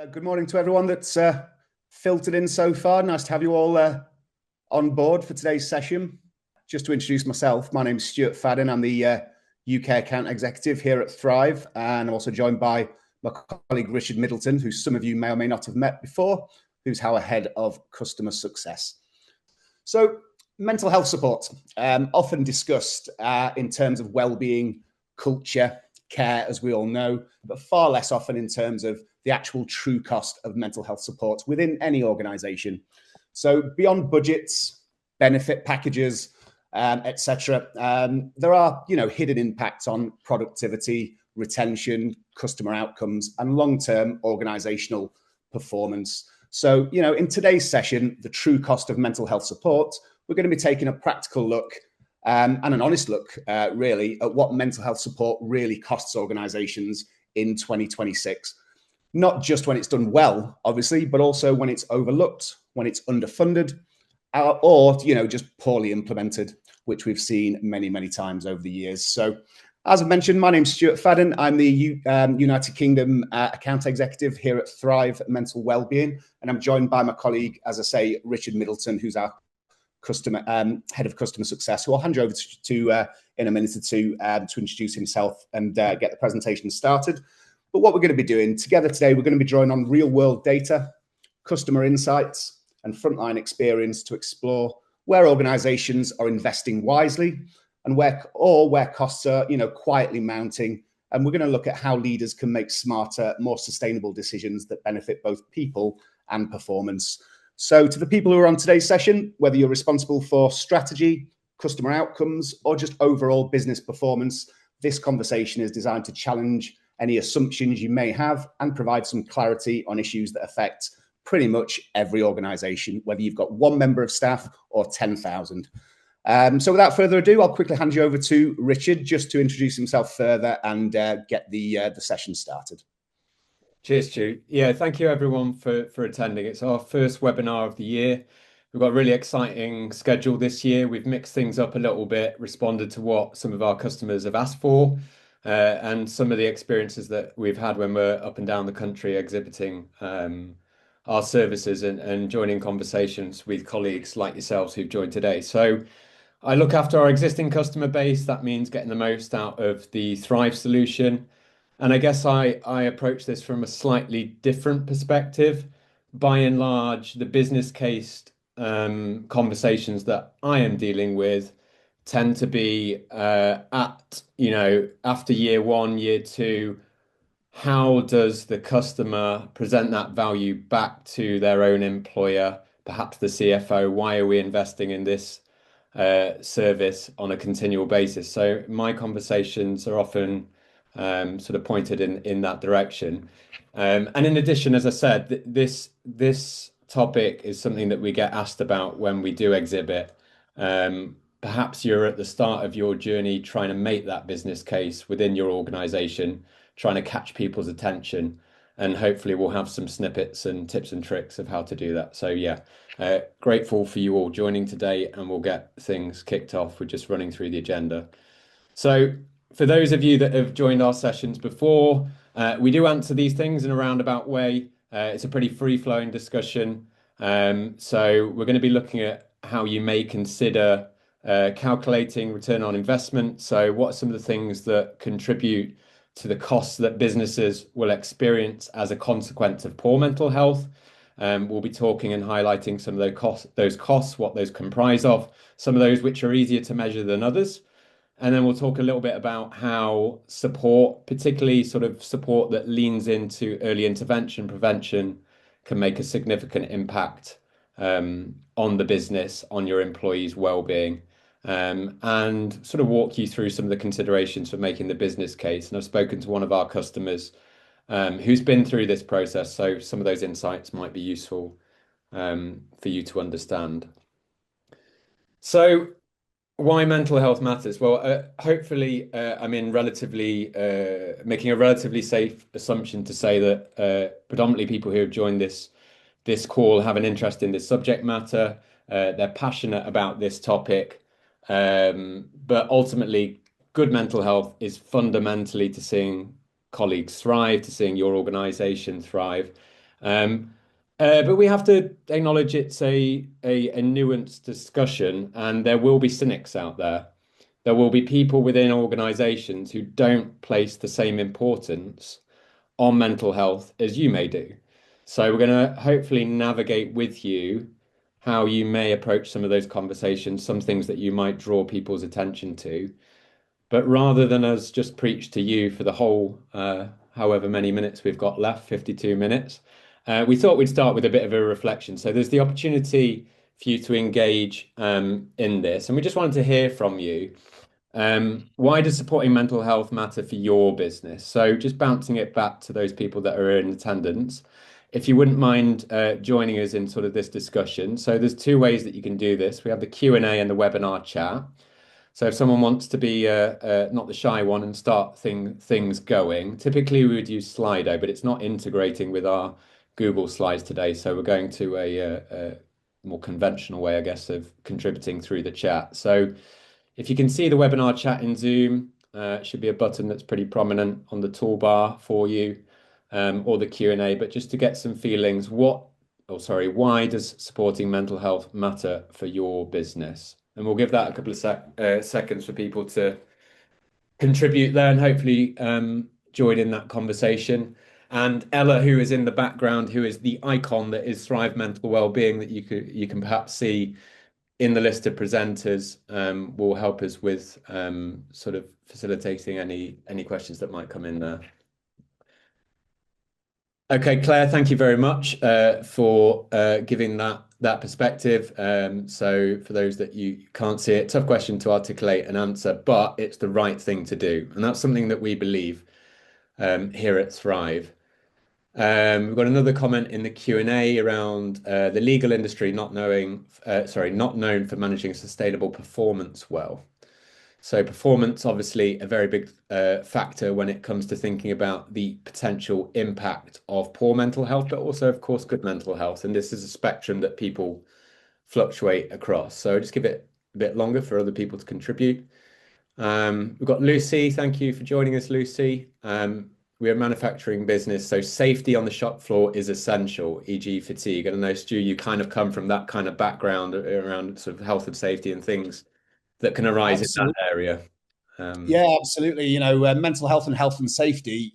Good morning to everyone that's filtered in so far. Nice to have you all on board for today's session. Just to introduce myself, my name is Stuart Fadden. I'm the UK account executive here at Thrive, and I'm also joined by my colleague Richard Middleton, who some of you may or may not have met before, who's our head of customer success. So, mental health support, often discussed in terms of well-being, culture, care, as we all know, but far less often in terms of the actual true cost of mental health support within any organization. So beyond budgets, benefit packages, etc., there are hidden impacts on productivity, retention, customer outcomes, and long-term organizational performance. So, in today's session, the true cost of mental health support, we're going to be taking a practical look and an honest look, really, at what mental health support really costs organizations in 2026. Not just when it's done well, obviously, but also when it's overlooked, when it's underfunded, or just poorly implemented, which we've seen many, many times over the years. So, as I mentioned, my name's Stuart Fadden. I'm the United Kingdom account executive here at Thrive Mental Wellbeing, and I'm joined by my colleague, as I say, Richard Middleton, who's our customer head of customer success, who I'll hand you over to in a minute or two to introduce himself and get the presentation started. But what we're going to be doing together today, we're going to be drawing on real world data, customer insights, and frontline experience to explore where organizations are investing wisely and where costs are, quietly mounting. And we're going to look at how leaders can make smarter, more sustainable decisions that benefit both people and performance. So to the people who are on today's session, whether you're responsible for strategy, customer outcomes, or just overall business performance, this conversation is designed to challenge any assumptions you may have and provide some clarity on issues that affect pretty much every organization, whether you've got one member of staff or 10,000. So without further ado, I'll quickly hand you over to Richard just to introduce himself further and get the session started. Cheers, Stu. Yeah, thank you everyone for attending. It's our first webinar of the year. We've got a really exciting schedule this year. We've mixed things up a little bit, responded to what some of our customers have asked for, and some of the experiences that we've had when we're up and down the country exhibiting our services and joining conversations with colleagues like yourselves who've joined today. So I look after our existing customer base. That means getting the most out of the Thrive solution. And I guess I approach this from a slightly different perspective. By and large, the business case conversations that I am dealing with tend to be after year one, year two, how does the customer present that value back to their own employer, perhaps the CFO? Why are we investing in this service on a continual basis? So my conversations are often sort of pointed in that direction. And in addition, as I said, this topic is something that we get asked about when we do exhibit. Perhaps you're at the start of your journey trying to make that business case within your organization, trying to catch people's attention, and hopefully we'll have some snippets and tips and tricks of how to do that. So yeah, grateful for you all joining today, and we'll get things kicked off. We're just running through the agenda. So for those of you that have joined our sessions before, we do answer these things in a roundabout way. It's a pretty free-flowing discussion. So we're going to be looking at how you may consider calculating return on investment. So what are some of the things that contribute to the costs that businesses will experience as a consequence of poor mental health? We'll be talking and highlighting some of those costs, what those comprise of, some of those which are easier to measure than others. And then we'll talk a little bit about how support, particularly sort of support that leans into early intervention, prevention, can make a significant impact on the business, on your employees' well-being, and sort of walk you through some of the considerations for making the business case. And I've spoken to one of our customers who's been through this process, so some of those insights might be useful for you to understand. So why mental health matters? Well, hopefully I'm making a relatively safe assumption to say that predominantly people who have joined this call have an interest in this subject matter. They're passionate about this topic, but ultimately good mental health is fundamentally to seeing colleagues thrive, to seeing your organization thrive. But we have to acknowledge it's a nuanced discussion, and there will be cynics out there. There will be people within organizations who don't place the same importance on mental health as you may do. So we're going to hopefully navigate with you how you may approach some of those conversations, some things that you might draw people's attention to. But rather than us just preach to you for the whole, however many minutes we've got left, 52 minutes, we thought we'd start with a bit of a reflection. So there's the opportunity for you to engage in this. And we just wanted to hear from you. Why does supporting mental health matter for your business? So just bouncing it back to those people that are in attendance. If you wouldn't mind joining us in sort of this discussion. So there's two ways that you can do this. We have the Q&A and the webinar chat. So if someone wants to be not the shy one and start things going, typically we would use Slido, but it's not integrating with our Google Slides today. So we're going to a more conventional way, I guess, of contributing through the chat. So if you can see the webinar chat in Zoom, it should be a button that's pretty prominent on the toolbar for you, or the Q&A. But just to get some feelings, why does supporting mental health matter for your business? And we'll give that a couple of seconds for people to contribute there and hopefully join in that conversation. And Ella, who is in the background, who is the icon that is Thrive Mental Wellbeing that you can perhaps see in the list of presenters, will help us with sort of facilitating any questions that might come in there. Okay, Claire, thank you very much for giving that perspective. So for those that you can't see it, tough question to articulate and answer, but it's the right thing to do. And that's something that we believe here at Thrive. We've got another comment in the Q&A around the legal industry not known for managing sustainable performance well. So performance, obviously, a very big factor when it comes to thinking about the potential impact of poor mental health, but also, of course, good mental health. And this is a spectrum that people fluctuate across. So just give it a bit longer for other people to contribute. We've got Lucy. Thank you for joining us, Lucy. We're a manufacturing business, so safety on the shop floor is essential, e.g. fatigue. And I know, Stu, you kind of come from that kind of background around sort of health and safety and things that can arise in that area. Yeah, absolutely. Mental health and safety,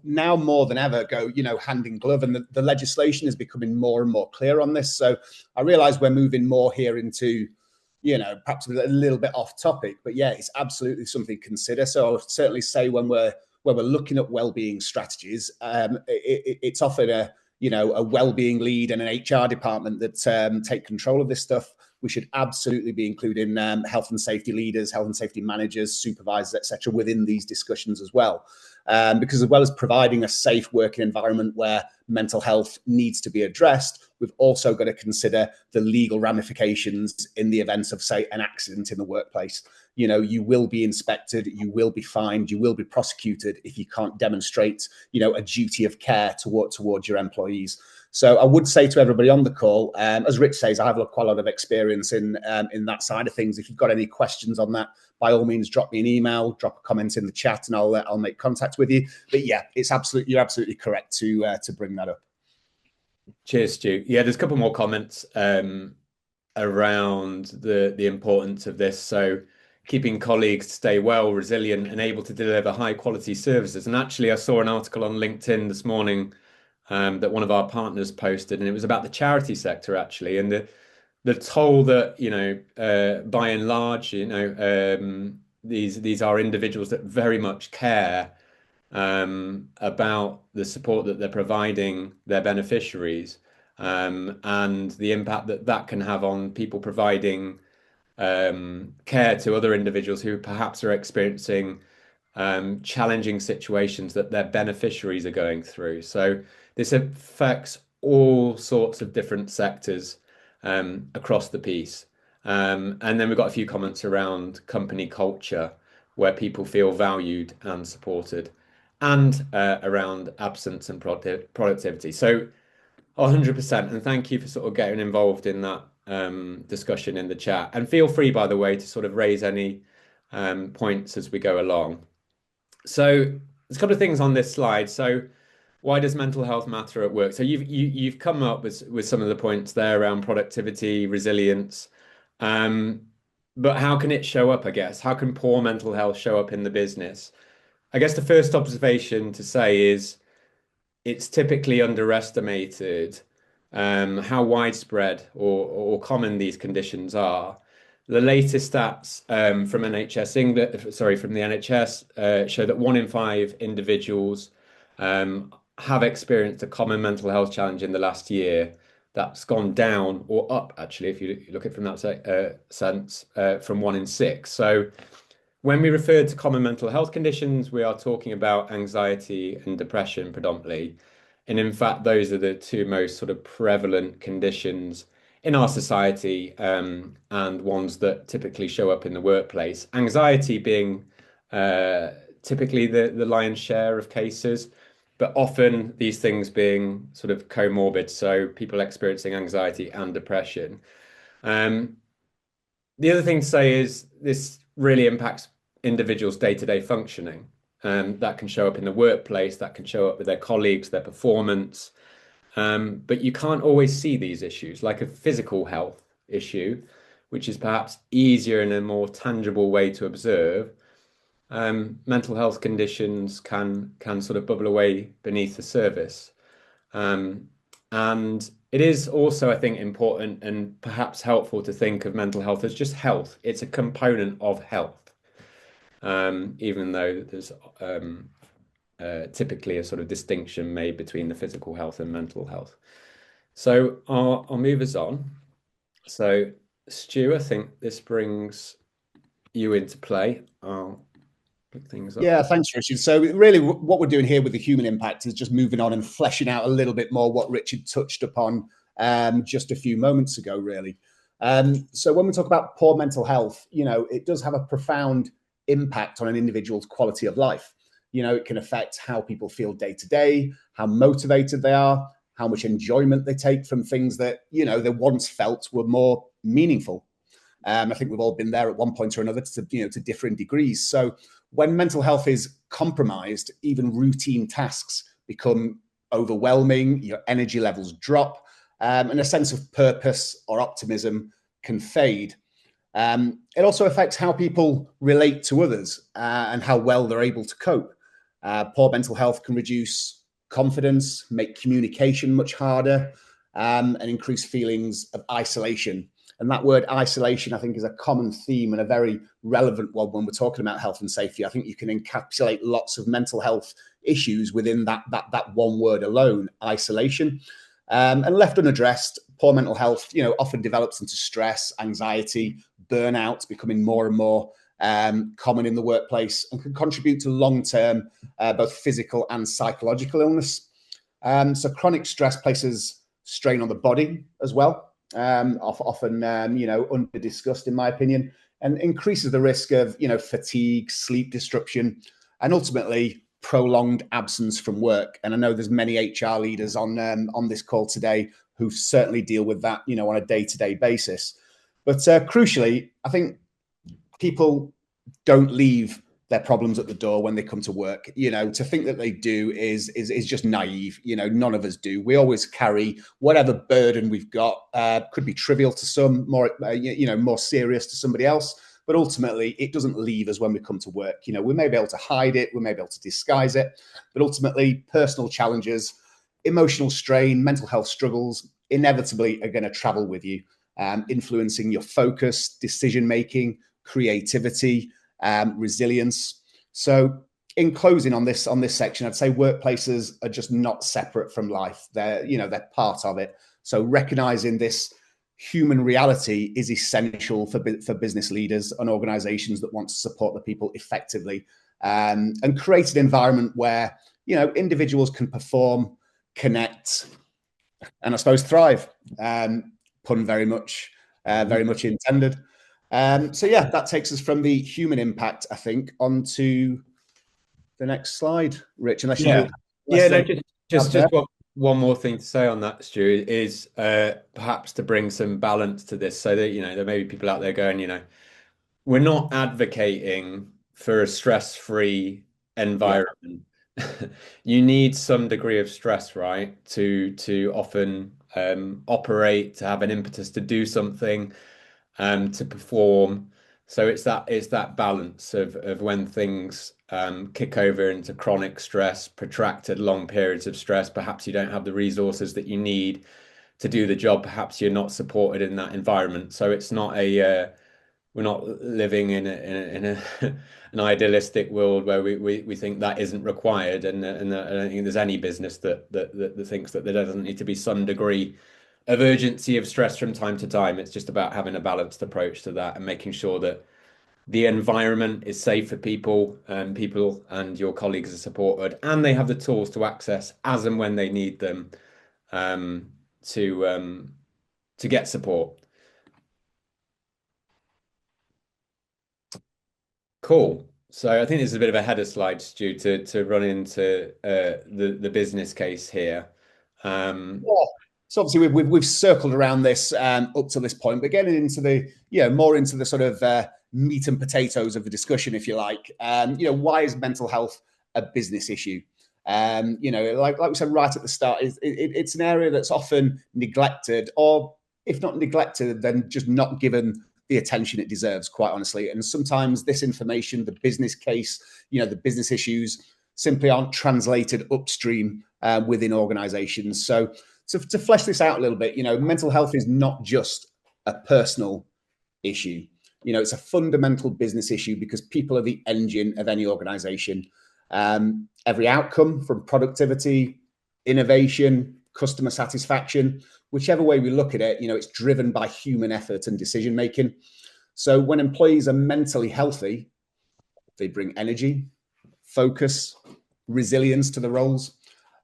now more than ever go, hand in glove, and the legislation is becoming more and more clear on this. So I realize we're moving more here into, perhaps a little bit off topic, but yeah, it's absolutely something to consider. So I would certainly say when we're looking at wellbeing strategies, it's often a wellbeing lead and an HR department that take control of this stuff. We should absolutely be including health and safety leaders, health and safety managers, supervisors, etc., within these discussions as well. Because as well as providing a safe working environment where mental health needs to be addressed, we've also got to consider the legal ramifications in the event of, say, an accident in the workplace. You will be inspected, you will be fined, you will be prosecuted if you can't demonstrate, a duty of care towards your employees. So I would say to everybody on the call, as Rich says, I have quite a lot of experience in that side of things. If you've got any questions on that, by all means, drop me an email, drop a comment in the chat, and I'll make contact with you. But yeah, you're absolutely correct to bring that up. Cheers, Stu. Yeah, there's a couple more comments around the importance of this. So keeping colleagues to stay well, resilient, and able to deliver high quality services. And actually, I saw an article on LinkedIn this morning that one of our partners posted, and it was about the charity sector actually, and the toll that by and large, these are individuals that very much care about the support that they're providing their beneficiaries, and the impact that can have on people providing care to other individuals who perhaps are experiencing challenging situations that their beneficiaries are going through. So this affects all sorts of different sectors across the piece. And then we've got a few comments around company culture, where people feel valued and supported, and around absence and productivity. So 100%. And thank you for sort of getting involved in that discussion in the chat. And feel free, by the way, to sort of raise any points as we go along. So there's a couple of things on this slide. So why does mental health matter at work? So you've come up with some of the points there around productivity, resilience. Um, but how can it show up, I guess? How can poor mental health show up in the business? I guess the first observation to say is it's typically underestimated how widespread or common these conditions are. The latest stats from NHS England, sorry, from the NHS, show that 1 in 5 individuals have experienced a common mental health challenge in the last year. That's gone down or up, actually, if you look at it from that sense, from 1 in 6. So when we refer to common mental health conditions, we are talking about anxiety and depression predominantly. And in fact, those are the two most sort of prevalent conditions in our society, and ones that typically show up in the workplace. Anxiety being typically the lion's share of cases, but often these things being sort of comorbid, so people experiencing anxiety and depression. Um, the other thing to say is this really impacts individuals' day-to-day functioning. That can show up in the workplace, that can show up with their colleagues, their performance. But you can't always see these issues, like a physical health issue, which is perhaps easier in a more tangible way to observe. Mental health conditions can sort of bubble away beneath the surface. Um, and it is also, I think, important and perhaps helpful to think of mental health as just health. It's a component of health, even though there's typically a sort of distinction made between the physical health and mental health. So I'll move us on. So, Stu, I think this brings you into play. I'll pick things up. Yeah, thanks, Richard. So, really, what we're doing here with the human impact is just moving on and fleshing out a little bit more what Richard touched upon just a few moments ago, really. So, when we talk about poor mental health, it does have a profound impact on an individual's quality of life. It can affect how people feel day to day, how motivated they are, how much enjoyment they take from things that, they once felt were more meaningful. I think we've all been there at one point or another to different degrees. So when mental health is compromised, even routine tasks become overwhelming, your energy levels drop, and a sense of purpose or optimism can fade. It also affects how people relate to others and how well they're able to cope. Poor mental health can reduce confidence, make communication much harder, and increase feelings of isolation. And that word isolation, I think, is a common theme and a very relevant one when we're talking about health and safety. I think you can encapsulate lots of mental health issues within that one word alone, isolation. And left unaddressed, poor mental health, often develops into stress, anxiety, burnout, becoming more and more common in the workplace, and can contribute to long-term both physical and psychological illness. So chronic stress places strain on the body as well. Often under discussed in my opinion, and increases the risk of fatigue, sleep disruption, and ultimately prolonged absence from work. And I know there's many HR leaders on this call today who certainly deal with that on a day-to-day basis. But crucially, I think people don't leave their problems at the door when they come to work. To think that they do is just naive. None of us do. We always carry whatever burden we've got. Could be trivial to some, more more serious to somebody else. But ultimately, it doesn't leave us when we come to work. We may be able to hide it, we may be able to disguise it, but ultimately, personal challenges, emotional strain, mental health struggles inevitably are going to travel with you, influencing your focus, decision making, creativity, resilience. So in closing on this section, I'd say workplaces are just not separate from life. They're part of it. So recognizing this human reality is essential for business leaders and organizations that want to support the people effectively, and create an environment where individuals can perform, connect, and I suppose thrive. Pun very much intended. So yeah, that takes us from the human impact, I think, onto the next slide, Rich. Unless you just one more thing to say on that, Stu, is perhaps to bring some balance to this, so that there may be people out there going, we're not advocating for a stress-free environment. you need some degree of stress, right? To often operate, to have an impetus to do something, to perform. So it's that balance of when things kick over into chronic stress, protracted long periods of stress. Perhaps you don't have the resources that you need to do the job. Perhaps you're not supported in that environment. So it's not we're not living in an idealistic world where we think that isn't required, and I don't think there's any business that thinks that there doesn't need to be some degree of urgency of stress from time to time. It's just about having a balanced approach to that and making sure that the environment is safe for people, and people and your colleagues are supported, and they have the tools to access as and when they need them, um, to um, to get support. Cool. So I think this is a bit of a header slide, Stu, to run into the business case here. Um, Yeah. So obviously we've circled around this up to this point, but getting into the more into the sort of meat and potatoes of the discussion, if you like. Why is mental health a business issue? Like we said right at the start, it's an area that's often neglected, or if not neglected, then just not given the attention it deserves, quite honestly. And sometimes this information, the business case, the business issues, simply aren't translated upstream within organizations. So to flesh this out a little bit, mental health is not just a personal issue. It's a fundamental business issue because people are the engine of any organization. Every outcome from productivity, innovation, customer satisfaction, whichever way we look at it, it's driven by human effort and decision making. So when employees are mentally healthy, they bring energy, focus, resilience to the roles.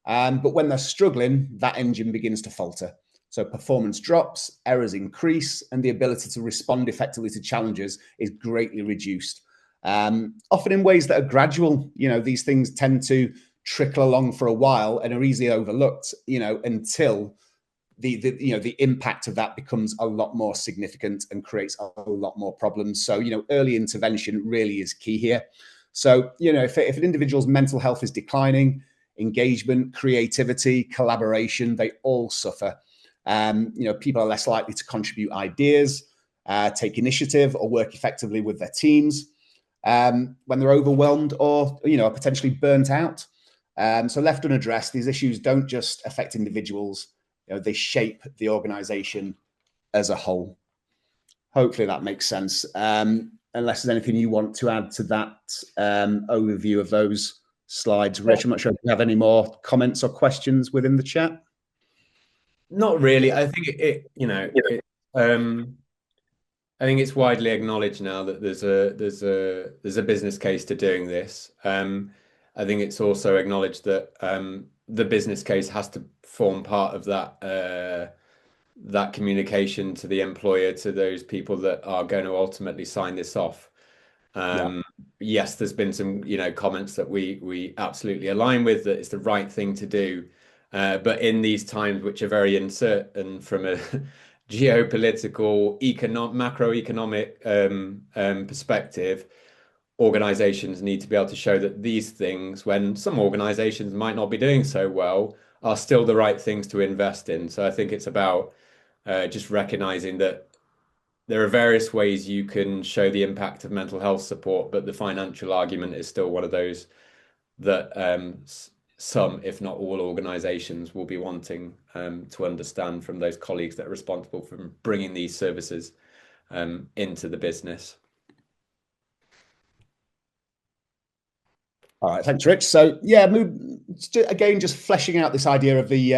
But when they're struggling, that engine begins to falter. So performance drops, errors increase, and the ability to respond effectively to challenges is greatly reduced. Often in ways that are gradual. These things tend to trickle along for a while and are easily overlooked, until the impact of that becomes a lot more significant and creates a lot more problems. So, early intervention really is key here. So, if an individual's mental health is declining, engagement, creativity, collaboration, they all suffer. People are less likely to contribute ideas, take initiative, or work effectively with their teams when they're overwhelmed or, are potentially burnt out. So left unaddressed, these issues don't just affect individuals, they shape the organization as a whole. Hopefully that makes sense. Unless there's anything you want to add to that overview of those slides, Rich. I'm not sure if you have any more comments or questions within the chat. Not really. I think I think it's widely acknowledged now that there's a business case to doing this. I think it's also acknowledged that the business case has to form part of that communication to the employer, to those people that are going to ultimately sign this off. Yeah. Yes, there's been some, comments that we absolutely align with, that it's the right thing to do. But in these times, which are very uncertain from a geopolitical, macroeconomic perspective, organizations need to be able to show that these things, when some organizations might not be doing so well, are still the right things to invest in. So I think it's about just recognizing that there are various ways you can show the impact of mental health support, but the financial argument is still one of those that some, if not all, organizations will be wanting to understand from those colleagues that are responsible for bringing these services into the business. All right, thanks, Rich. So yeah, again, just fleshing out this idea of the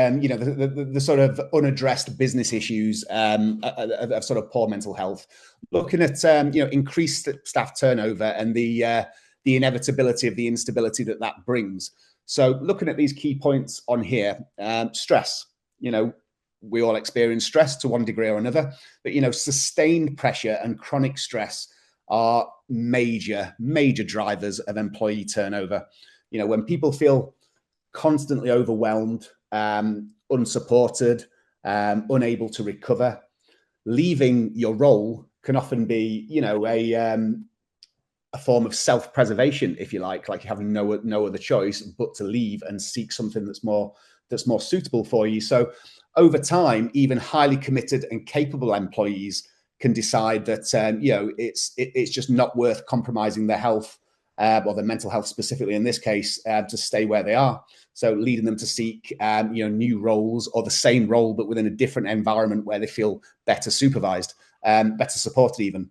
the sort of unaddressed business issues of sort of poor mental health. Looking at increased staff turnover and the inevitability of the instability that brings. So looking at these key points on here, stress. We all experience stress to one degree or another, but sustained pressure and chronic stress are major drivers of employee turnover. When people feel constantly overwhelmed, unsupported, unable to recover, leaving your role can often be, a form of self-preservation, if you like you have no other choice but to leave and seek something that's more suitable for you. So over time, even highly committed and capable employees can decide that it's just not worth compromising their health or their mental health specifically in this case to stay where they are. So leading them to seek new roles or the same role but within a different environment where they feel better supervised, better supported even.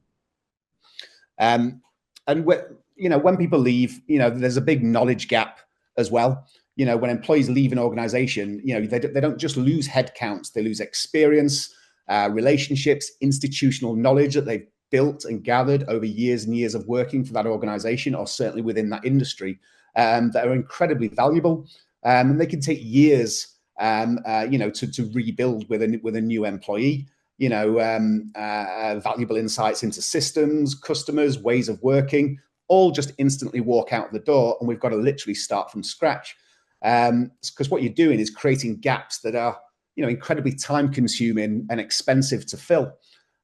And when people leave, there's a big knowledge gap as well. When employees leave an organization, they don't just lose headcounts, they lose experience, relationships, institutional knowledge that they've built and gathered over years and years of working for that organization, or certainly within that industry, that are incredibly valuable. And they can take years, to rebuild with a new employee. Valuable insights into systems, customers, ways of working, all just instantly walk out the door, and we've got to literally start from scratch. Because what you're doing is creating gaps that are, incredibly time-consuming and expensive to fill.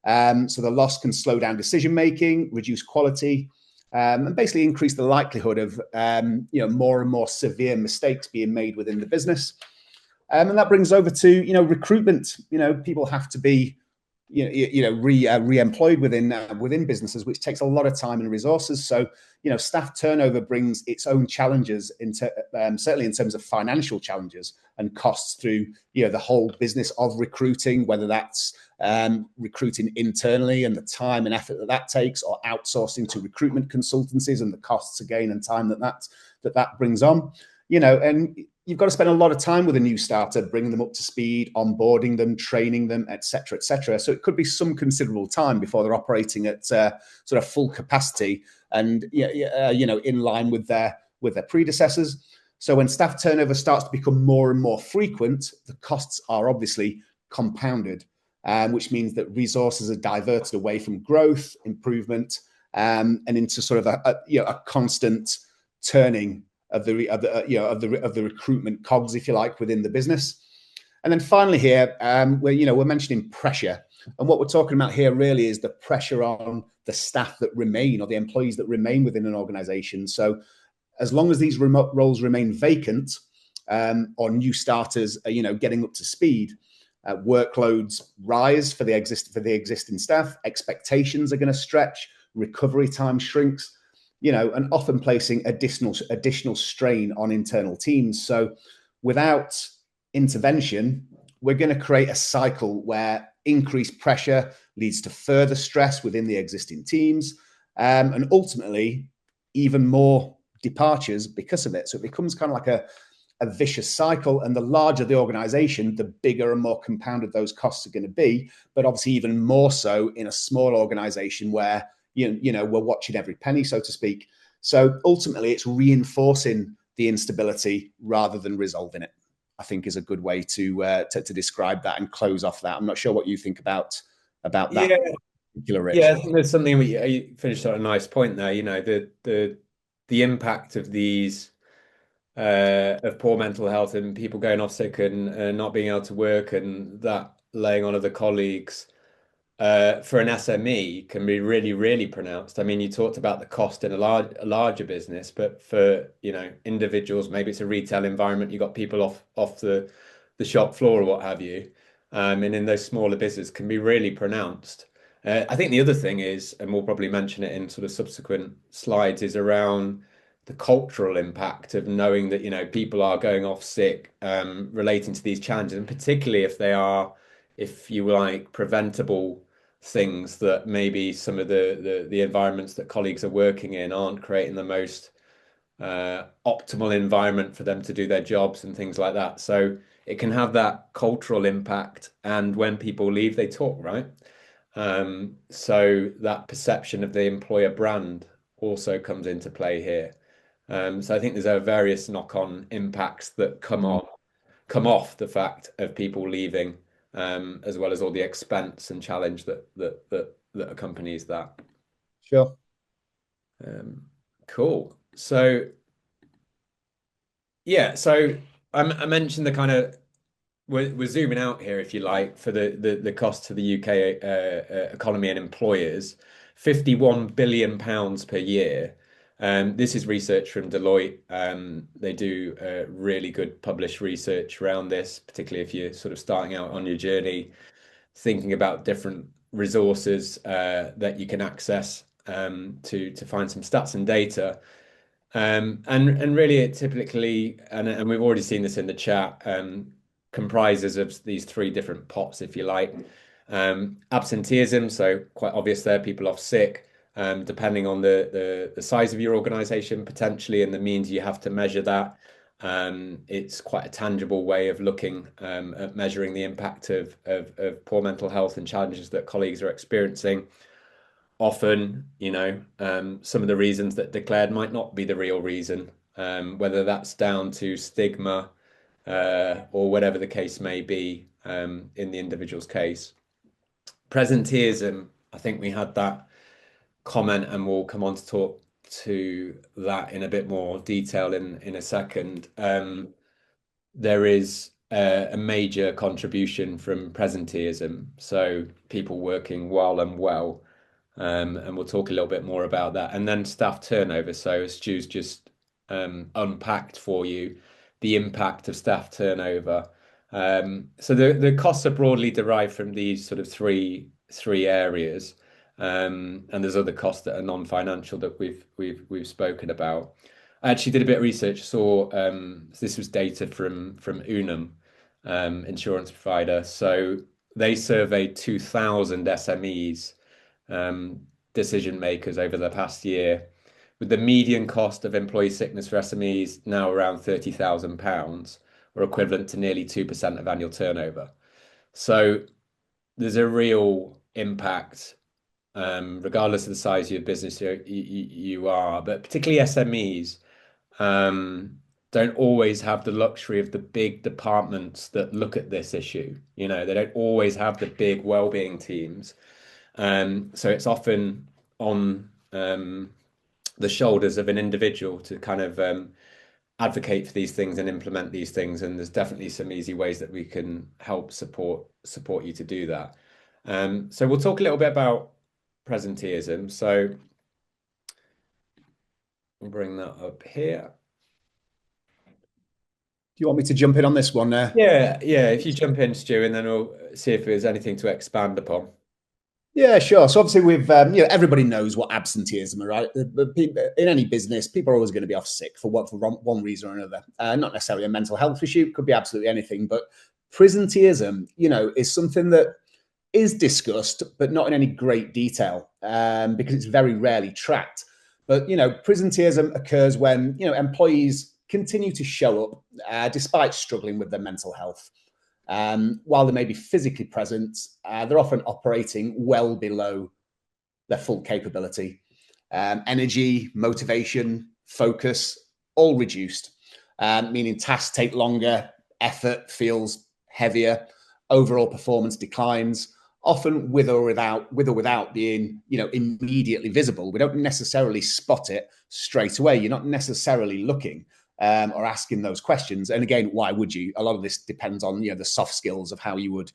So the loss can slow down decision-making, reduce quality, and basically increase the likelihood of, more and more severe mistakes being made within the business. And that brings over to, recruitment. People have to be, re-employed within businesses, which takes a lot of time and resources. So, staff turnover brings its own challenges certainly in terms of financial challenges and costs through, the whole business of recruiting, whether that's recruiting internally and the time and effort that takes, or outsourcing to recruitment consultancies and the costs again and time that brings on. And you've got to spend a lot of time with a new starter, bringing them up to speed, onboarding them, training them, et cetera, et cetera. So it could be some considerable time before they're operating at sort of full capacity and in line with their predecessors. So when staff turnover starts to become more and more frequent, the costs are obviously compounded, which means that resources are diverted away from growth, improvement, and into sort of a constant turning of the recruitment cogs, if you like, within the business. And then finally here, we're mentioning pressure. And what we're talking about here really is the pressure on the staff that remain, or the employees that remain within an organization. So as long as these remote roles remain vacant, or new starters are, getting up to speed, workloads rise for the existing staff, expectations are going to stretch, recovery time shrinks, and often placing additional strain on internal teams. So without intervention, we're going to create a cycle where increased pressure leads to further stress within the existing teams, and ultimately even more departures because of it. So it becomes kind of like a vicious cycle, and the larger the organization, the bigger and more compounded those costs are going to be, but obviously even more so in a small organization where we're watching every penny, so to speak. So ultimately, it's reinforcing the instability rather than resolving it, I think, is a good way to describe that and close off that. I'm not sure what you think about that particular, Rich. Yeah, I think there's something you finished on a nice point there. The impact of these of poor mental health and people going off sick and not being able to work, and that laying on other colleagues. For an SME can be really, really pronounced. I mean, you talked about the cost in a larger business, but for individuals, maybe it's a retail environment, you got people off the shop floor or what have you, and in those smaller businesses can be really pronounced. I think the other thing is, and we'll probably mention it in sort of subsequent slides, is around the cultural impact of knowing that people are going off sick, relating to these challenges, and particularly if they are, if you like, preventable things that maybe some of the environments that colleagues are working in aren't creating the most optimal environment for them to do their jobs and things like that. So it can have that cultural impact, and when people leave, they talk, right? So that perception of the employer brand also comes into play here. So I think there's various knock-on impacts that come off the fact of people leaving, as well as all the expense and challenge that accompanies that. Sure. Cool. So yeah, so I mentioned the kind of we're zooming out here, if you like, for the cost to the UK economy and employers. £51 billion per year. This is research from Deloitte. They do really good published research around this, particularly if you're sort of starting out on your journey, thinking about different resources that you can access to find some stats and data. And really it typically, and we've already seen this in the chat, comprises of these three different pots, if you like. Absenteeism, so quite obvious there, people off sick. Depending on the size of your organization potentially and the means you have to measure that. It's quite a tangible way of looking at measuring the impact of poor mental health and challenges that colleagues are experiencing. Often, some of the reasons that declared might not be the real reason, whether that's down to stigma or whatever the case may be in the individual's case. Presenteeism, I think we had that comment and we'll come on to talk to that in a bit more detail in a second. There is a major contribution from presenteeism, so people working while and well, and we'll talk a little bit more about that. And then staff turnover. So Stu's just unpacked for you the impact of staff turnover. So the costs are broadly derived from these sort of three areas. And there's other costs that are non-financial that we've spoken about. I actually did a bit of research, saw this was data from Unum, insurance provider. So they surveyed 2,000 SMEs, decision makers over the past year, with the median cost of employee sickness for SMEs now around £30,000, or equivalent to nearly 2% of annual turnover. So there's a real impact, regardless of the size of your business you are, but particularly SMEs don't always have the luxury of the big departments that look at this issue. They don't always have the big wellbeing teams. So it's often on the shoulders of an individual to kind of advocate for these things and implement these things. And there's definitely some easy ways that we can help support you to do that. So we'll talk a little bit about presenteeism. So we'll bring that up here. Do you want me to jump in on this one? Yeah. If you jump in, Stu, and then we'll see if there's anything to expand upon. Yeah, sure. So obviously we've, everybody knows what absenteeism is, right? In any business, people are always going to be off sick for one reason or another. Not necessarily a mental health issue, could be absolutely anything. But presenteeism, is something that is discussed, but not in any great detail, because it's very rarely tracked. But, presenteeism occurs when, employees continue to show up despite struggling with their mental health. While they may be physically present, they're often operating well below their full capability. Energy, motivation, focus, all reduced, meaning tasks take longer, effort feels heavier, overall performance declines, often with or without being, immediately visible. We don't necessarily spot it straight away. You're not necessarily looking or asking those questions. And again, why would you? A lot of this depends on the soft skills of how you would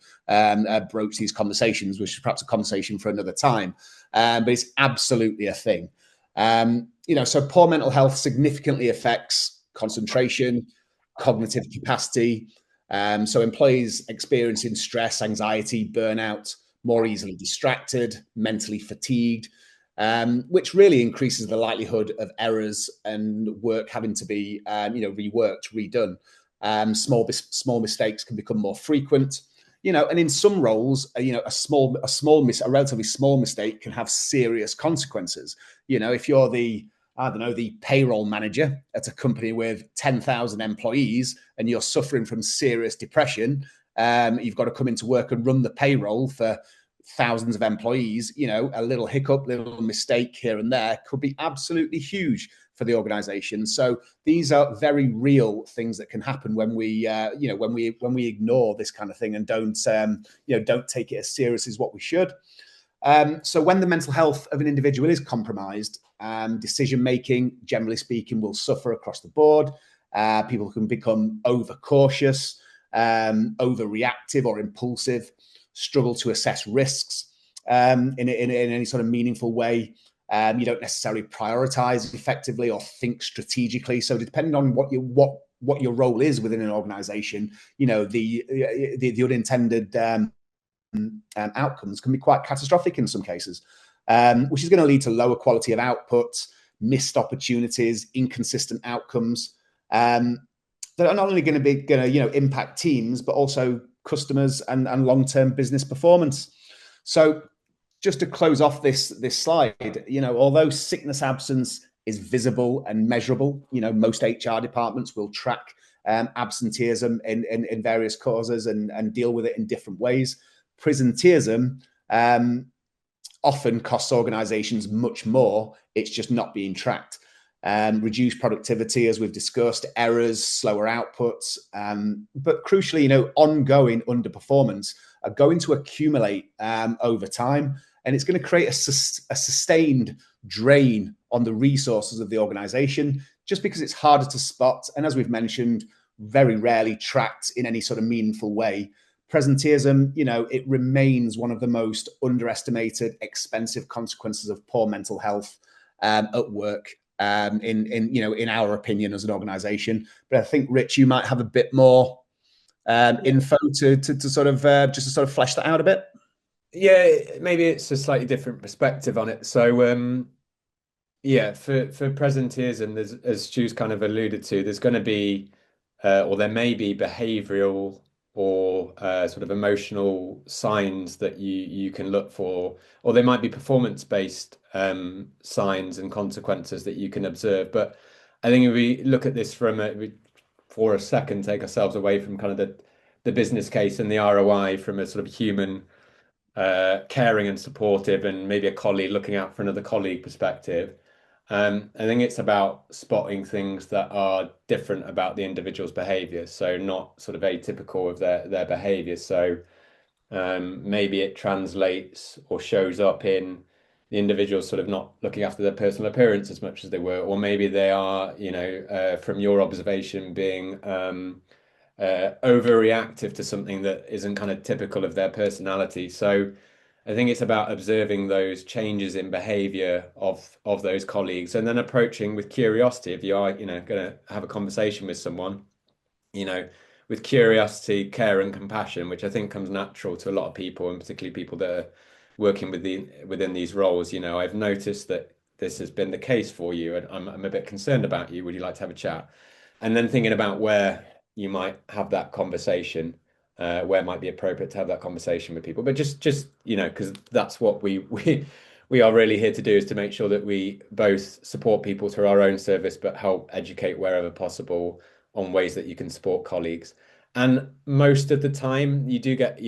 broach these conversations, which is perhaps a conversation for another time. But it's absolutely a thing. So poor mental health significantly affects concentration, cognitive capacity. So employees experiencing stress, anxiety, burnout, more easily distracted, mentally fatigued, which really increases the likelihood of errors and work having to be, reworked, redone. Small mistakes can become more frequent, and in some roles, a relatively small mistake can have serious consequences. If you're the payroll manager at a company with 10,000 employees and you're suffering from serious depression, you've got to come into work and run the payroll for thousands of employees. A little hiccup, little mistake here and there could be absolutely huge for the organization. So these are very real things that can happen when we ignore this kind of thing and don't take it as serious as what we should. So when the mental health of an individual is compromised, decision making, generally speaking, will suffer across the board. People can become overcautious, overreactive or impulsive, struggle to assess risks, in any sort of meaningful way. You don't necessarily prioritize effectively or think strategically. So depending on what your role is within an organization, the unintended outcomes can be quite catastrophic in some cases, which is going to lead to lower quality of output, missed opportunities, inconsistent outcomes that are not only going to impact teams, but also customers and long-term business performance. So just to close off this slide, although sickness absence is visible and measurable, most HR departments will track absenteeism in various causes and deal with it in different ways. Presenteeism often costs organizations much more. It's just not being tracked. Reduced productivity, as we've discussed, errors, slower outputs, but crucially, ongoing underperformance are going to accumulate over time, and it's going to create a sustained drain on the resources of the organization, just because it's harder to spot, and as we've mentioned, very rarely tracked in any sort of meaningful way. Presenteeism, it remains one of the most underestimated, expensive consequences of poor mental health at work. In our opinion as an organization. But I think, Rich, you might have a bit more info to sort of just to sort of flesh that out a bit. Yeah, maybe it's a slightly different perspective on it. So for presenteeism, there's, as Stu's kind of alluded to, there's going to be or there may be behavioral or sort of emotional signs that you can look for, or there might be performance-based signs and consequences that you can observe. But I think if we look at this for a second, take ourselves away from kind of the business case and the ROI from a sort of human, caring and supportive, and maybe a colleague looking out for another colleague perspective. I think it's about spotting things that are different about the individual's behavior, so not sort of atypical of their behavior. So maybe it translates or shows up in the individual sort of not looking after their personal appearance as much as they were, or maybe they are, from your observation, being overreactive to something that isn't kind of typical of their personality. So I think it's about observing those changes in behavior of those colleagues, and then approaching with curiosity. If you are, going to have a conversation with someone, with curiosity, care, and compassion, which I think comes natural to a lot of people, and particularly people that are working within these roles. I've noticed that this has been the case for you, and I'm a bit concerned about you. Would you like to have a chat? And then thinking about where you might have that conversation, where it might be appropriate to have that conversation with people. But just because that's what we are really here to do, is to make sure that we both support people through our own service, but help educate wherever possible on ways that you can support colleagues. And most of the time you do get,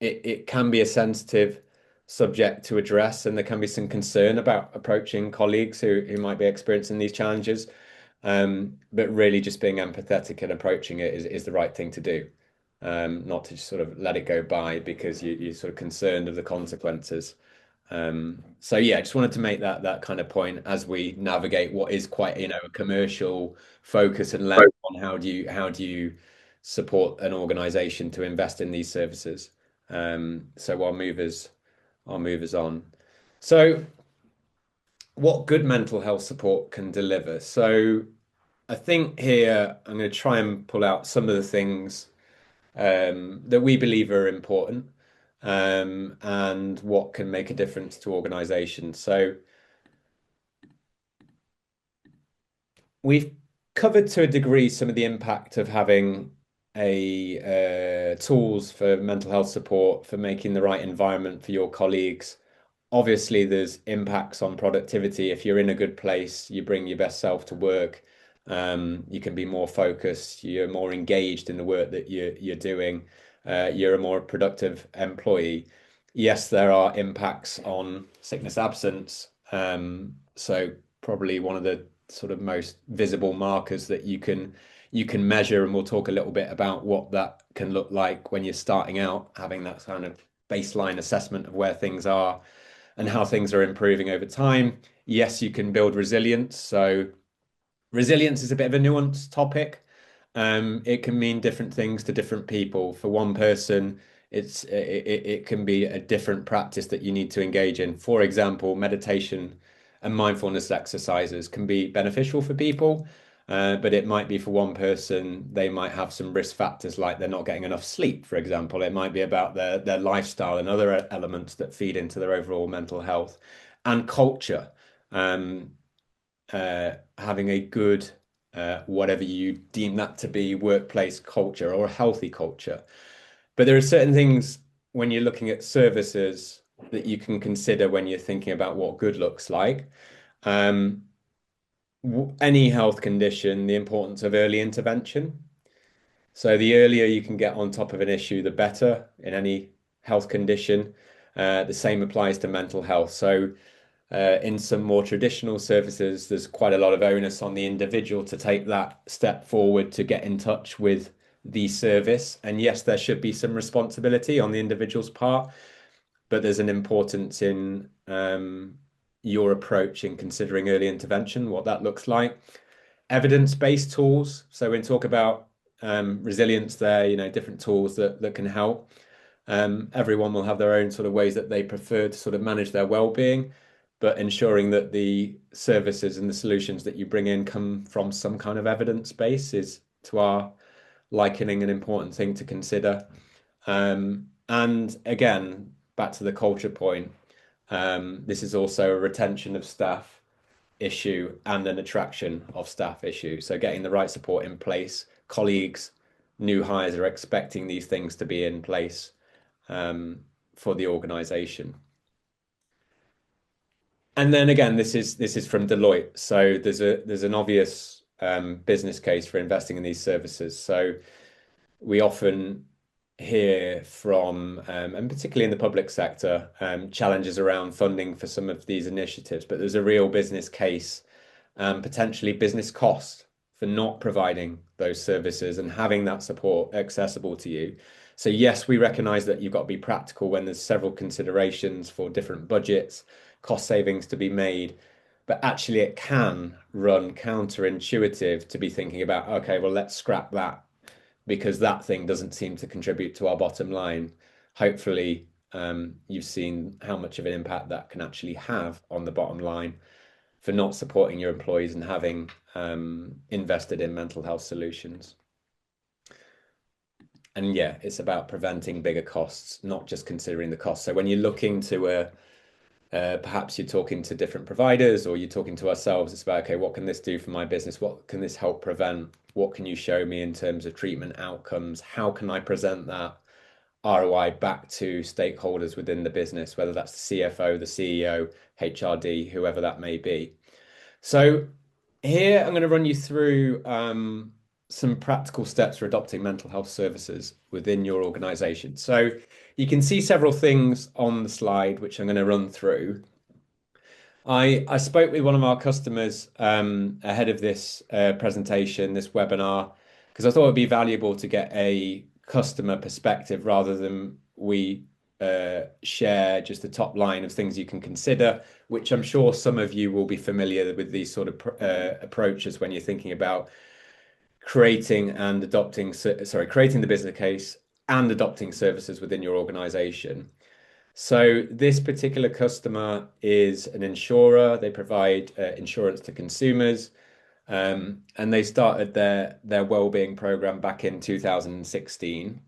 it can be a sensitive subject to address, and there can be some concern about approaching colleagues who might be experiencing these challenges. But really just being empathetic and approaching it is the right thing to do. Not to just sort of let it go by because you're sort of concerned of the consequences. So yeah, I just wanted to make that kind of point as we navigate what is quite, a commercial focus and lens on how do you support an organization to invest in these services. So I'll move us on. So what good mental health support can deliver. So I think here I'm going to try and pull out some of the things that we believe are important, and what can make a difference to organizations. So we've covered to a degree some of the impact of having tools for mental health support, for making the right environment for your colleagues. Obviously, there's impacts on productivity. If you're in a good place, you bring your best self to work. You can be more focused. You're more engaged in the work that you're doing. You're a more productive employee. Yes, there are impacts on sickness absence. So probably one of the sort of most visible markers that you can measure, and we'll talk a little bit about what that can look like when you're starting out, having that kind of baseline assessment of where things are and how things are improving over time. Yes, you can build resilience. So resilience is a bit of a nuanced topic. It can mean different things to different people. For one person, it can be a different practice that you need to engage in. For example, meditation and mindfulness exercises can be beneficial for people, but it might be for one person, they might have some risk factors like they're not getting enough sleep, for example. It might be about their lifestyle and other elements that feed into their overall mental health and culture. Um, Having a good, whatever you deem that to be, workplace culture or a healthy culture. But there are certain things when you're looking at services that you can consider when you're thinking about what good looks like. Um, any health condition, the importance of early intervention. So the earlier you can get on top of an issue, the better in any health condition. The same applies to mental health. So in some more traditional services, there's quite a lot of onus on the individual to take that step forward to get in touch with the service. And yes, there should be some responsibility on the individual's part, but there's an importance in your approach in considering early intervention, what that looks like. Evidence-based tools. So when we talk about resilience there, different tools that can help. Everyone will have their own sort of ways that they prefer to sort of manage their well-being, but ensuring that the services and the solutions that you bring in come from some kind of evidence base is, to our likening, an important thing to consider. And again, back to the culture point, this is also a retention of staff issue and an attraction of staff issue. So getting the right support in place, colleagues, new hires are expecting these things to be in place for the organization. And then again, this is from Deloitte. So there's an obvious business case for investing in these services. So we often hear from, and particularly in the public sector, challenges around funding for some of these initiatives, but there's a real business case, potentially business cost for not providing those services and having that support accessible to you. So yes, we recognize that you've got to be practical when there's several considerations for different budgets, cost savings to be made, but actually it can run counterintuitive to be thinking about, okay, well, let's scrap that because that thing doesn't seem to contribute to our bottom line. Hopefully, you've seen how much of an impact that can actually have on the bottom line for not supporting your employees and having invested in mental health solutions. And yeah, it's about preventing bigger costs, not just considering the cost. So when you're looking to perhaps you're talking to different providers or you're talking to ourselves, it's about, okay, what can this do for my business? What can this help prevent? What can you show me in terms of treatment outcomes? How can I present that ROI back to stakeholders within the business, whether that's the CFO, the CEO, HRD, whoever that may be. So here I'm going to run you through some practical steps for adopting mental health services within your organization. So you can see several things on the slide, which I'm going to run through. I spoke with one of our customers ahead of this presentation, this webinar, because I thought it'd be valuable to get a customer perspective rather than we share just the top line of things you can consider, which I'm sure some of you will be familiar with these sort of approaches when you're thinking about creating and adopting, creating the business case and adopting services within your organization. So this particular customer is an insurer. They provide insurance to consumers, and they started their wellbeing program back in 2016.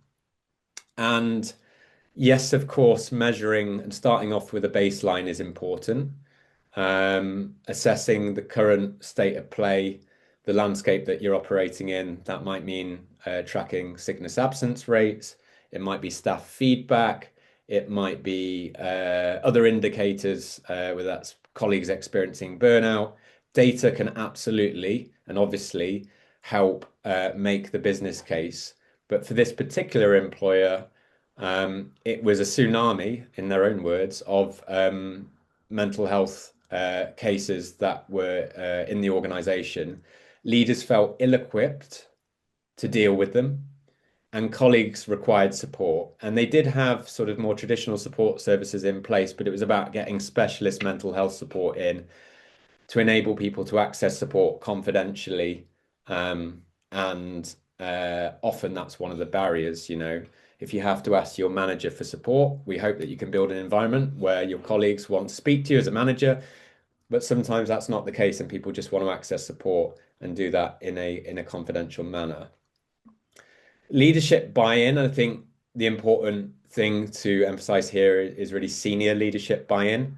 And yes, of course, measuring and starting off with a baseline is important. Assessing the current state of play, the landscape that you're operating in. That might mean tracking sickness absence rates. It might be staff feedback. It might be other indicators, whether that's colleagues experiencing burnout. Data can absolutely and obviously help make the business case. But for this particular employer, it was a tsunami, in their own words, of mental health cases that were in the organization. Leaders felt ill-equipped to deal with them, and colleagues required support. And they did have sort of more traditional support services in place, but it was about getting specialist mental health support in to enable people to access support confidentially. And often that's one of the barriers, if you have to ask your manager for support. We hope that you can build an environment where your colleagues want to speak to you as a manager, but sometimes that's not the case and people just want to access support and do that in a confidential manner. Leadership buy-in, I think the important thing to emphasize here is really senior leadership buy-in.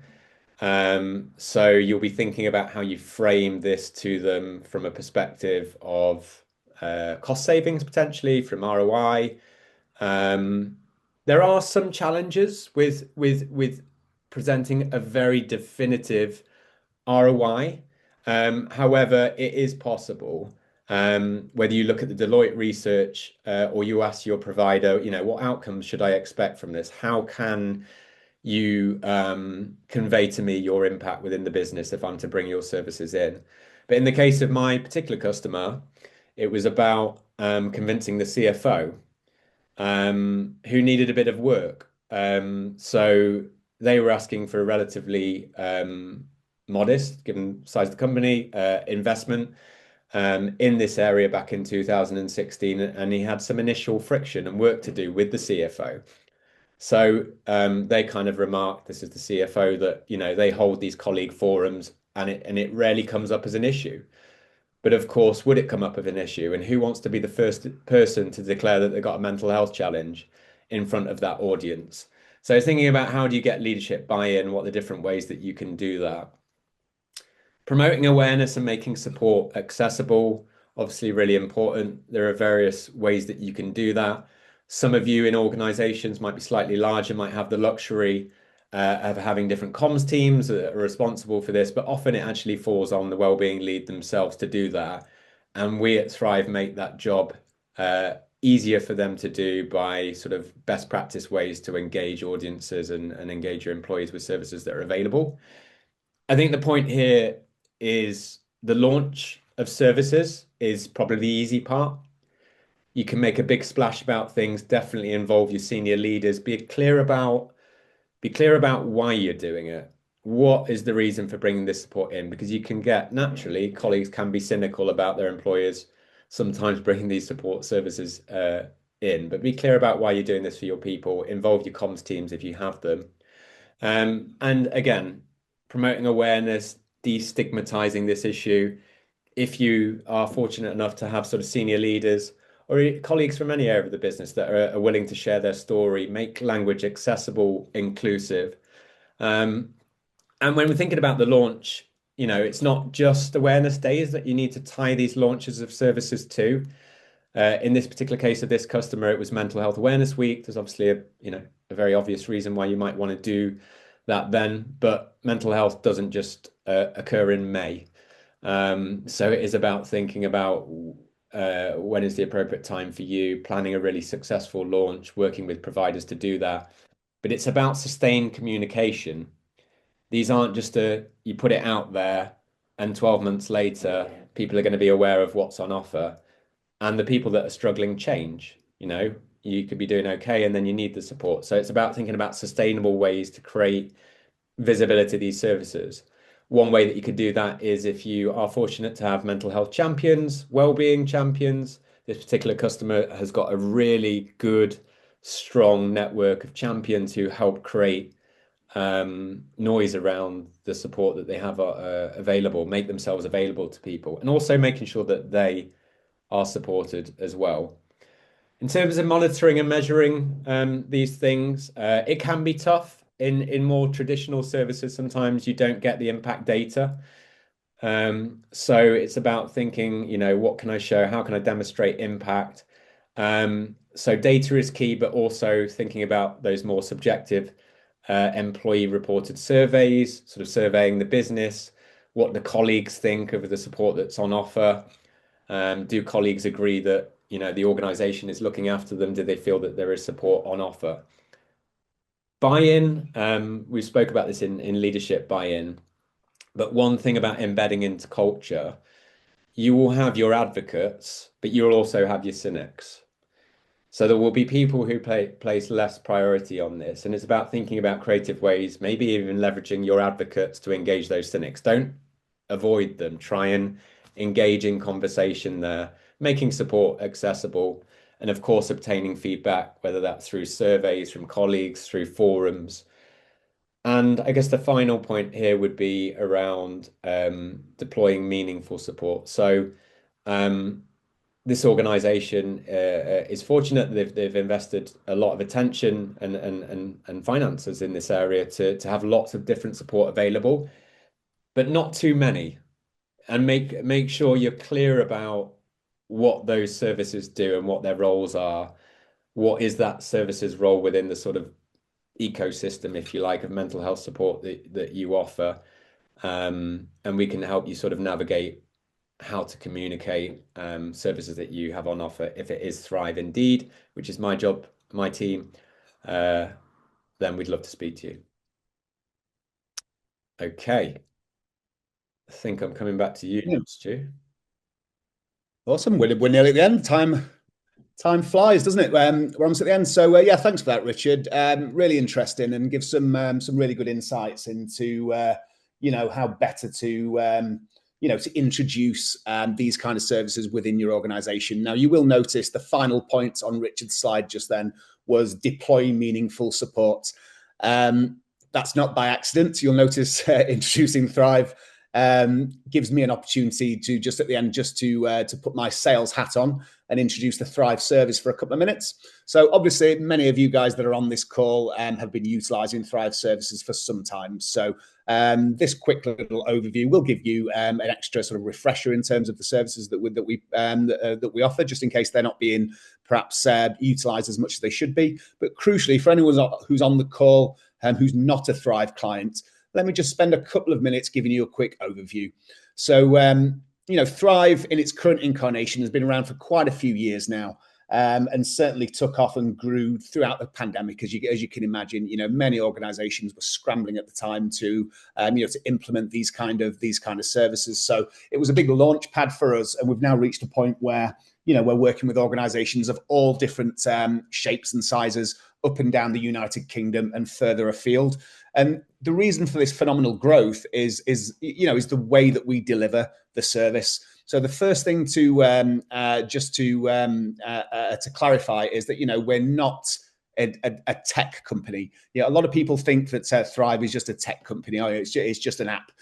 So you'll be thinking about how you frame this to them from a perspective of cost savings potentially, from ROI. There are some challenges with presenting a very definitive ROI. However, it is possible. Whether you look at the Deloitte research or you ask your provider, what outcomes should I expect from this? How can you convey to me your impact within the business if I'm to bring your services in? But in the case of my particular customer, it was about convincing the CFO who needed a bit of work. So they were asking for a relatively modest, given the size of the company, investment in this area back in 2016, and he had some initial friction and work to do with the CFO. So they kind of remarked, this is the CFO, that they hold these colleague forums, and it rarely comes up as an issue. But of course, would it come up as an issue? And who wants to be the first person to declare that they've got a mental health challenge in front of that audience? So thinking about how do you get leadership buy-in, what are the different ways that you can do that? Promoting awareness and making support accessible, obviously really important. There are various ways that you can do that. Some of you in organizations might be slightly larger, might have the luxury of having different comms teams that are responsible for this, but often it actually falls on the wellbeing lead themselves to do that. And we at Thrive make that job easier for them to do by sort of best practice ways to engage audiences and engage your employees with services that are available. I think the point here is the launch of services is probably the easy part. You can make a big splash about things, definitely involve your senior leaders, be clear about why you're doing it. What is the reason for bringing this support in? Because you can get, naturally, colleagues can be cynical about their employers sometimes bringing these support services in, but be clear about why you're doing this for your people, involve your comms teams if you have them. And again, promoting awareness, destigmatizing this issue. If you are fortunate enough to have sort of senior leaders or colleagues from any area of the business that are willing to share their story, make language accessible, inclusive. And when we're thinking about the launch, it's not just awareness days that you need to tie these launches of services to. In this particular case of this customer, it was Mental Health Awareness Week. There's obviously a very obvious reason why you might want to do that then, but mental health doesn't just occur in May. So it is about thinking about when is the appropriate time for you, planning a really successful launch, working with providers to do that. But it's about sustained communication. These aren't just you put it out there and 12 months later, people are going to be aware of what's on offer. And the people that are struggling change. You could be doing okay and then you need the support. So it's about thinking about sustainable ways to create visibility of these services. One way that you could do that is if you are fortunate to have mental health champions, well-being champions. This particular customer has got a really good, strong network of champions who help create noise around the support that they have available, make themselves available to people, and also making sure that they are supported as well. In terms of monitoring and measuring these things, it can be tough in more traditional services. Sometimes you don't get the impact data. So it's about thinking, what can I show? How can I demonstrate impact? So data is key, but also thinking about those more subjective employee reported surveys, sort of surveying the business, what the colleagues think of the support that's on offer. Do colleagues agree that the organization is looking after them? Do they feel that there is support on offer? Buy-in, we spoke about this in leadership buy-in, but one thing about embedding into culture, you will have your advocates, but you'll also have your cynics. So there will be people who place less priority on this, and it's about thinking about creative ways, maybe even leveraging your advocates to engage those cynics. Don't avoid them. Try and engage in conversation there, making support accessible. and of course, obtaining feedback, whether that's through surveys from colleagues, through forums. And I guess the final point here would be around deploying meaningful support. So this organization is fortunate that they've invested a lot of attention and finances in this area to have lots of different support available, but not too many. And make sure you're clear about what those services do and what their roles are. What is that service's role within the sort of ecosystem, if you like, of mental health support that you offer? And we can help you sort of navigate how to communicate services that you have on offer. If it is Thrive indeed, which is my job, my team, then we'd love to speak to you. Okay. I think I'm coming back to you, Stu. Awesome. We're nearly at the end. Time flies, doesn't it? We're almost at the end. So yeah, thanks for that, Richard. Really interesting, and give some really good insights into how better to to introduce these kind of services within your organization. Now, you will notice the final point on Richard's slide just then was deploy meaningful support. That's not by accident. You'll notice introducing Thrive gives me an opportunity to just at the end to put my sales hat on and introduce the Thrive service for a couple of minutes. So obviously, many of you guys that are on this call have been utilizing Thrive services for some time. So this quick little overview will give you an extra sort of refresher in terms of the services that we offer, just in case they're not being perhaps utilized as much as they should be. But crucially, for anyone who's on the call who's not a Thrive client, let me just spend a couple of minutes giving you a quick overview. So, Thrive in its current incarnation has been around for quite a few years now, and certainly took off and grew throughout the pandemic. As you can imagine, many organisations were scrambling at the time to implement these kind of services. So it was a big launch pad for us, and we've now reached a point where we're working with organisations of all different shapes and sizes up and down the United Kingdom and further afield. And the reason for this phenomenal growth is the way that we deliver the service. So the first thing to clarify is that we're not a tech company. A lot of people think that Thrive is just a tech company. It's just an app.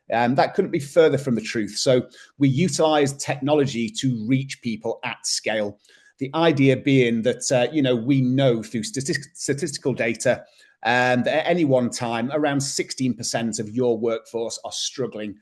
That couldn't be further from the truth. So we utilize technology to reach people at scale. The idea being that we know through statistical data that at any one time, around 16% of your workforce are struggling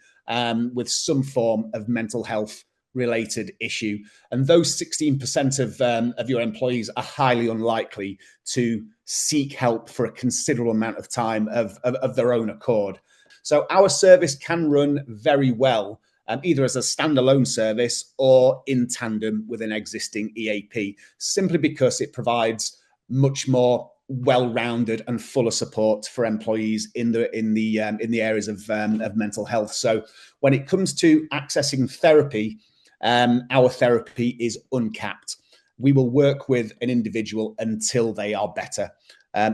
with some form of mental health related issue. And those 16% of your employees are highly unlikely to seek help for a considerable amount of time of their own accord. So our service can run very well, either as a standalone service or in tandem with an existing EAP, simply because it provides much more well-rounded and fuller support for employees in the areas of mental health. So when it comes to accessing therapy, our therapy is uncapped. We will work with an individual until they are better.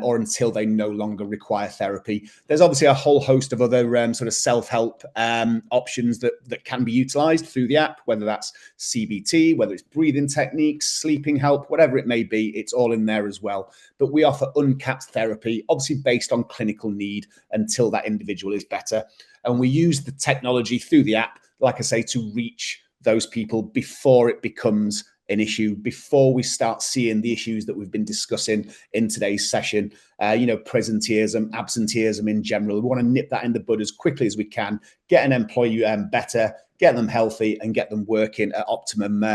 Or until they no longer require therapy. There's obviously a whole host of other sort of self-help options that can be utilized through the app, whether that's CBT, whether it's breathing techniques, sleeping help, whatever it may be, it's all in there as well. But we offer uncapped therapy, obviously based on clinical need until that individual is better. And we use the technology through the app, like I say, to reach those people before it becomes an issue, before we start seeing the issues that we've been discussing in today's session, presenteeism, absenteeism in general. We want to nip that in the bud as quickly as we can, get an employee better, get them healthy, and get them working at optimum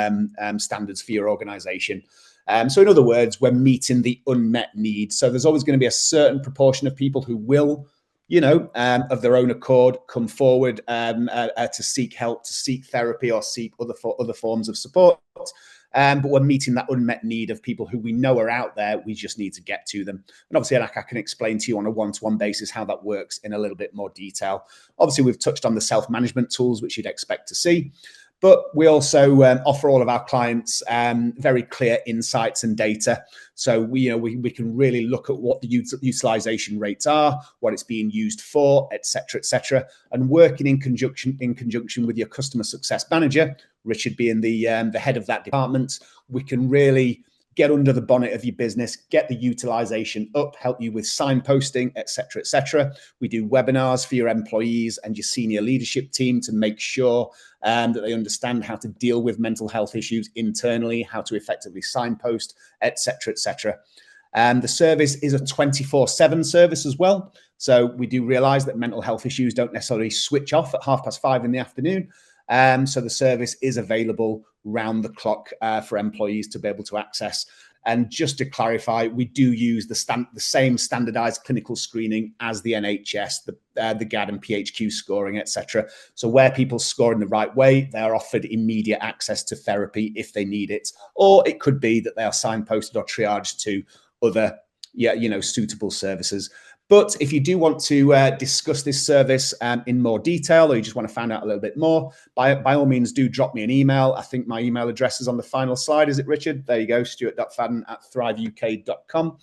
standards for your organization. So in other words, we're meeting the unmet need. So there's always going to be a certain proportion of people who will, of their own accord, come forward to seek help, to seek therapy, or seek other forms of support. But we're meeting that unmet need of people who we know are out there. We just need to get to them. And obviously, like I can explain to you on a one-to-one basis how that works in a little bit more detail. Obviously, we've touched on the self-management tools, which you'd expect to see. But we also offer all of our clients very clear insights and data. So we can really look at what the utilization rates are, what it's being used for, et cetera, and working in conjunction with your customer success manager, Richard being the head of that department. We can really get under the bonnet of your business, get the utilization up, help you with signposting, etc., etc. We do webinars for your employees and your senior leadership team to make sure that they understand how to deal with mental health issues internally, how to effectively signpost, etc., etc. The service is a 24/7 service as well. So we do realize that mental health issues don't necessarily switch off at 5:30 in the afternoon. So the service is available round the clock for employees to be able to access. And just to clarify, we do use the same standardized clinical screening as the NHS, the GAD and PHQ scoring, etc. So where people score in the right way, they are offered immediate access to therapy if they need it. Or it could be that they are signposted or triaged to other, suitable services. But if you do want to discuss this service in more detail, or you just want to find out a little bit more, by all means, do drop me an email. I think my email address is on the final slide. Is it, Richard? There you go, stuart.fadden@thriveuk.com.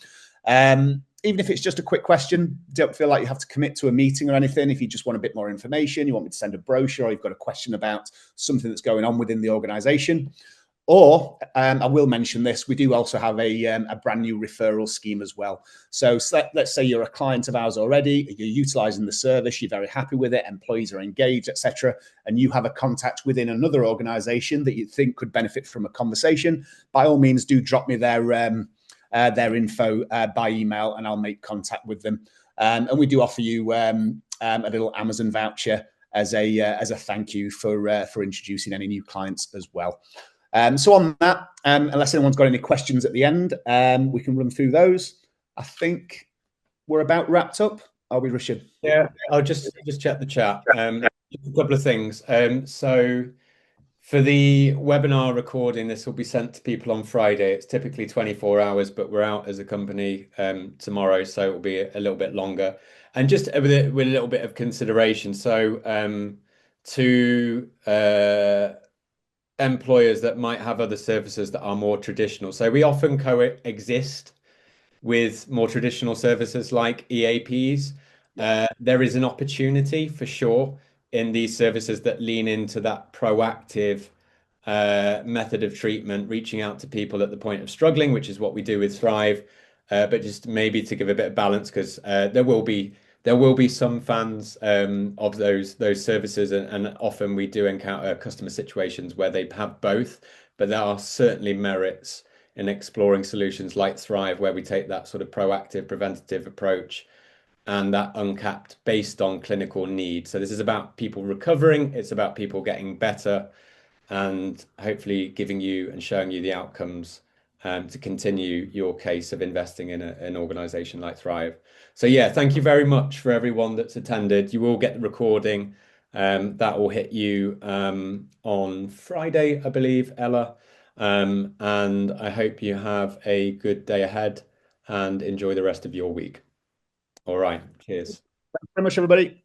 Even if it's just a quick question, don't feel like you have to commit to a meeting or anything. If you just want a bit more information, you want me to send a brochure, or you've got a question about something that's going on within the organization. Or I will mention this, we do also have a brand new referral scheme as well. So let's say you're a client of ours already, you're utilizing the service, you're very happy with it, employees are engaged, etc., and you have a contact within another organization that you think could benefit from a conversation, by all means, do drop me their info by email and I'll make contact with them. And we do offer you a little Amazon voucher as a thank you for introducing any new clients as well. So on that, unless anyone's got any questions at the end, we can run through those. I think we're about wrapped up. Are we, Richard? Yeah, I'll just check the chat. Just a couple of things. So for the webinar recording, this will be sent to people on Friday. It's typically 24 hours, but we're out as a company tomorrow, so it will be a little bit longer. And just with a little bit of consideration, so to employers that might have other services that are more traditional. So we often coexist with more traditional services like EAPs. There is an opportunity for sure in these services that lean into that proactive method of treatment, reaching out to people at the point of struggling, which is what we do with Thrive. But just maybe to give a bit of balance, because there will be some fans of those services, and often we do encounter customer situations where they have both, but there are certainly merits in exploring solutions like Thrive, where we take that sort of proactive, preventative approach and that uncapped based on clinical need. So this is about people recovering, it's about people getting better, and hopefully giving you and showing you the outcomes to continue your case of investing in an organization like Thrive. So yeah, thank you very much for everyone that's attended. You will get the recording. That will hit you on Friday, I believe, Ella. And I hope you have a good day ahead and enjoy the rest of your week. All right, cheers. Thanks very much, everybody.